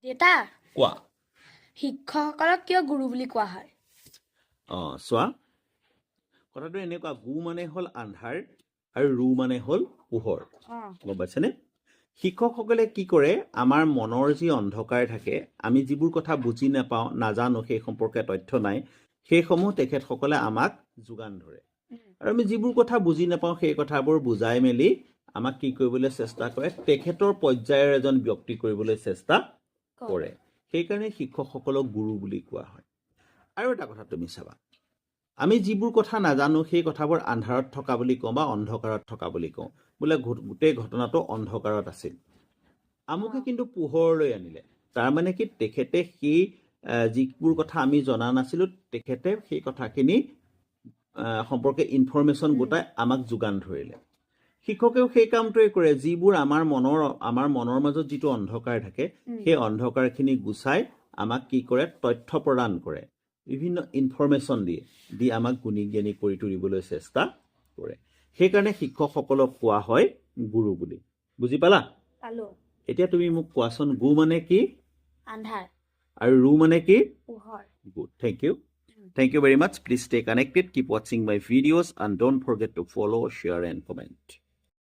দেতা কোৱা শিক্ষকসকলক কিয় গুৰু বুলি কোৱা হয় চোৱা কথাটো এনেকুৱা গু মানে হ'ল আন্ধাৰ আৰু ৰু মানে হ'ল পোহৰ গম পাইছেনে শিক্ষকসকলে কি কৰে আমাৰ মনৰ যি অন্ধকাৰ থাকে আমি যিবোৰ কথা বুজি নাপাওঁ নাজানো সেই সম্পৰ্কে তথ্য নাই সেইসমূহ তেখেতসকলে আমাক যোগান ধৰে আৰু আমি যিবোৰ কথা বুজি নাপাওঁ সেই কথাবোৰ বুজাই মেলি আমাক কি কৰিবলৈ চেষ্টা কৰে তেখেতৰ পৰ্যায়ৰ এজন ব্যক্তি কৰিবলৈ চেষ্টা কৰে সেইকাৰণে শিক্ষকসকলক গুৰু বুলি কোৱা হয় আৰু এটা কথা তুমি চাবা আমি যিবোৰ কথা নাজানো সেই কথাবোৰ আন্ধাৰত থকা বুলি কওঁ বা অন্ধকাৰত থকা বুলি কওঁ বোলে গোটেই ঘটনাটো অন্ধকাৰত আছিল আমুকে কিন্তু পোহৰলৈ আনিলে তাৰমানে কি তেখেতে সেই যিবোৰ কথা আমি জনা নাছিলো তেখেতে সেই কথাখিনি সম্পৰ্কে ইনফৰমেশ্যন গোটাই আমাক যোগান ধৰিলে শিক্ষকেও সেই কামটোৱে কৰে যিবোৰ আমাৰ মনৰ মাজত যিটো অন্ধকাৰ থাকে সেই অন্ধকাৰখিনি গুচাই আমাক কি কৰে তথ্য প্ৰদান কৰে বিভিন্ন ইনফৰমেশ্যন দি আমাক গুণী জ্ঞানী কৰি তুলিবলৈ চেষ্টা কৰে সেইকাৰণে শিক্ষকসকলক কোৱা হয় গুৰু বুলি বুজি পালা পালো এতিয়া তুমি মোক কোৱাচোন গু মানে কি আন্ধাৰ আৰু ৰু মানে কি পোহৰ good thank you very much please stay connected keep watching my videos and don't forget to follow share and comment